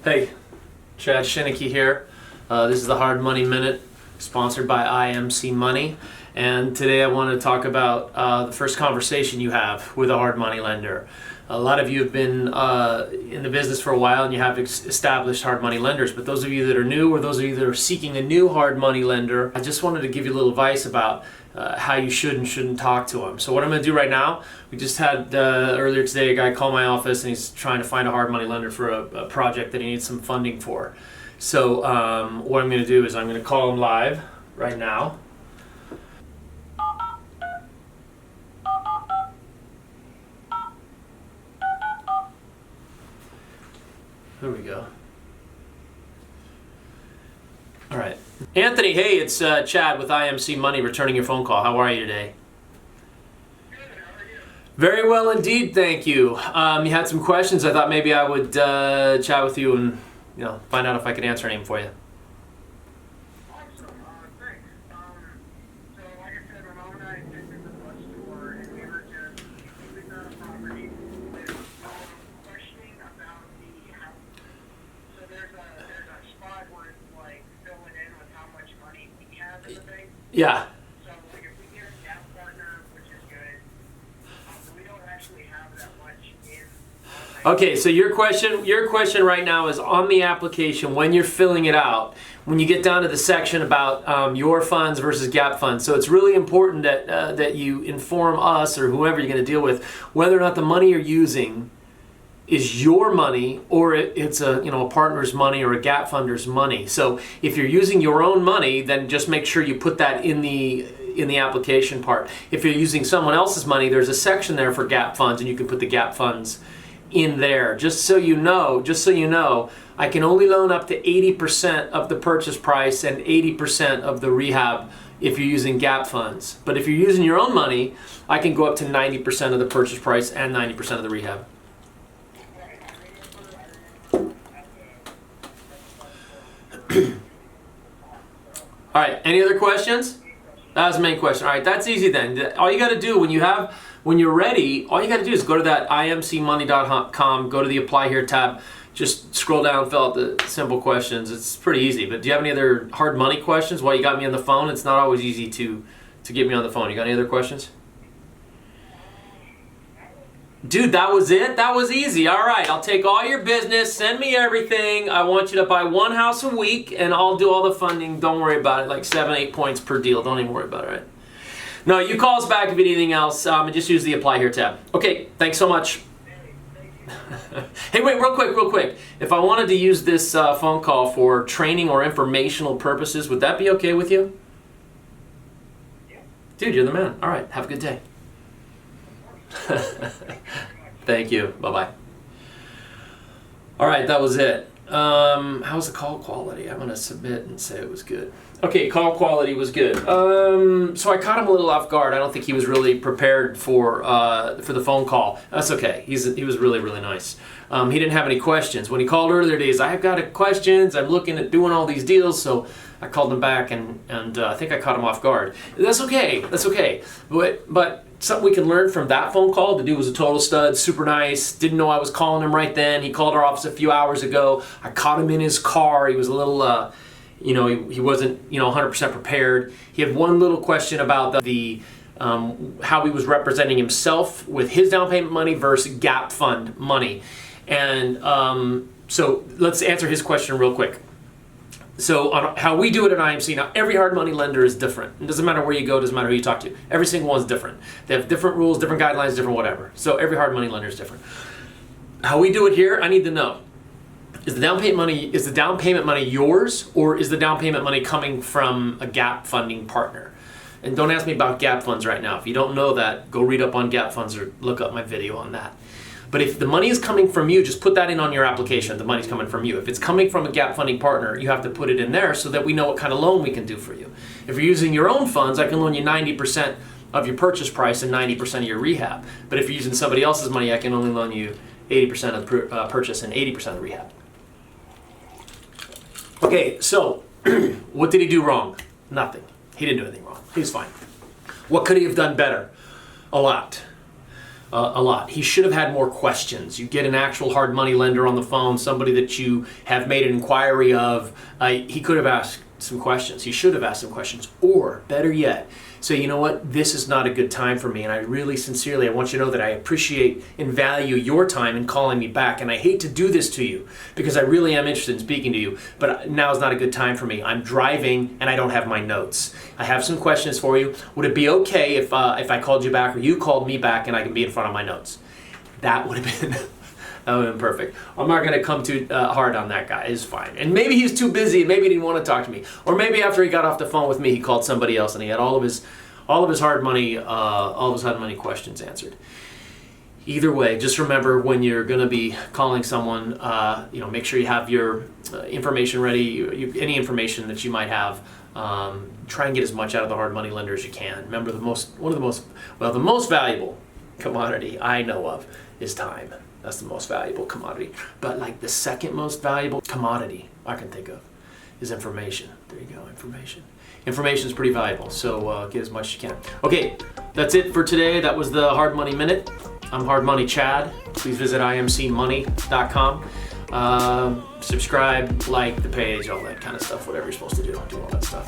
Hey, Chad Chiniquy here. This is the Hard Money Minute, sponsored by IMC Money. And today I want to talk about the first conversation you have with a hard money lender. A lot of you have been in the business for a while and you have established hard money lenders, but those of you that are new or those of you that are seeking a new hard money lender, I just wanted to give you a little advice about how you should and shouldn't talk to them. So what I'm going to do right now, we just had earlier today a guy call my office and he's trying to find a hard money lender for a project that he needs some funding for. So what I'm going to do is I'm going to call him live right now. There we go. All right. Anthony, hey, it's Chad with IMC Money returning your phone call. How are you today? Good, how are you? Very well indeed, thank you. You had some questions. I thought maybe I would chat with you and find out if I could answer any for you. Awesome, thanks. So like I said, my mom and I did visit the bus tour and we were just moving on a property with questioning about the house. So there's a spot where it's like filling in with how much money we have in the bank. Yeah. So like if we get a gap partner, which is good, we don't actually have that much in. Okay, so your question right now is on the application when you're filling it out, when you get down to the section about your funds versus gap funds. So it's really important that you inform us or whoever you're going to deal with whether or not the money you're using is your money or it's a partner's money or a gap funder's money. So if you're using your own money, then just make sure you put that in the application part. If you're using someone else's money, there's a section there for gap funds and you can put the gap funds in there. Just so you know, I can only loan up to 80% of the purchase price and 80% of the rehab if you're using gap funds. But if you're using your own money, I can go up to 90% of the purchase price and 90% of the rehab. All right, any other questions? That was the main question. All right, that's easy then. All you got to do when you're ready, all you got to do is go to that imcmoney.com, go to the Apply Here tab, just scroll down, fill out the simple questions. It's pretty easy. But do you have any other hard money questions while you got me on the phone? It's not always easy to get me on the phone. You got any other questions? Dude, that was it? That was easy. All right, I'll take all your business. Send me everything. I want you to buy one house a week, and I'll do all the funding. Don't worry about it. Like 7-8 points per deal. Don't even worry about it, right? No, you call us back if you need anything else. And just use the Apply Here tab. Okay, thanks so much. Hey, wait, real quick. If I wanted to use this phone call for training or informational purposes, would that be okay with you? Yeah. Dude, you're the man. All right, have a good day. Thank you. Bye-bye. All right, that was it. How's the call quality? I'm going to submit and say it was good. Okay, call quality was good. So I caught him a little off guard. I don't think he was really prepared for the phone call. That's okay. He was really, really nice. He didn't have any questions. When he called earlier days, I've got questions. I'm looking at doing all these deals. So I called him back and I think I caught him off guard. That's okay. But something we can learn from that phone call. The dude was a total stud, super nice. Didn't know I was calling him right then. He called our office a few hours ago. I caught him in his car. He was a little, he wasn't, 100% prepared. He had one little question about the how he was representing himself with his down payment money versus gap fund money. And so let's answer his question real quick. So on how we do it at IMC, now every hard money lender is different. It doesn't matter where you go, doesn't matter who you talk to. Every single one's different. They have different rules, different guidelines, different whatever. So every hard money lender is different. How we do it here, I need to know. Is the down payment money yours, or is the down payment money coming from a gap funding partner? And don't ask me about gap funds right now. If you don't know that, go read up on gap funds or look up my video on that. But if the money is coming from you, just put that in on your application. The money's coming from you. If it's coming from a gap funding partner, you have to put it in there so that we know what kind of loan we can do for you. If you're using your own funds, I can loan you 90% of your purchase price and 90% of your rehab. But if you're using somebody else's money, I can only loan you 80% of the purchase and 80% of the rehab. Okay, so what did he do wrong? Nothing. He didn't do anything wrong. He was fine. What could he have done better? A lot. a lot. He should have had more questions. You get an actual hard money lender on the phone, somebody that you have made an inquiry of. He could have asked some questions. He should have asked some questions. Or better yet, so you know what, this is not a good time for me, and I really sincerely, I want you to know that I appreciate and value your time in calling me back, and I hate to do this to you because I really am interested in speaking to you, but now is not a good time for me. I'm driving and I don't have my notes. I have some questions for you. Would it be okay if I called you back or you called me back and I can be in front of my notes? That would have been that would have been perfect. I'm not going to come too hard on that guy. It's fine. And maybe he's too busy and maybe he didn't want to talk to me. Or maybe after he got off the phone with me, he called somebody else and he had all of his hard money questions answered. Either way, just remember when you're going to be calling someone, make sure you have your information ready, any information that you might have. Try and get as much out of the hard money lender as you can. Remember, the most valuable commodity I know of is time. That's the most valuable commodity. But like the second most valuable commodity I can think of is information. There you go, information. Information is pretty valuable, so get as much as you can. Okay, that's it for today. That was the Hard Money Minute. I'm Hard Money Chad. Please visit imcmoney.com. Subscribe, like the page, all that kind of stuff, whatever you're supposed to do. Do all that stuff.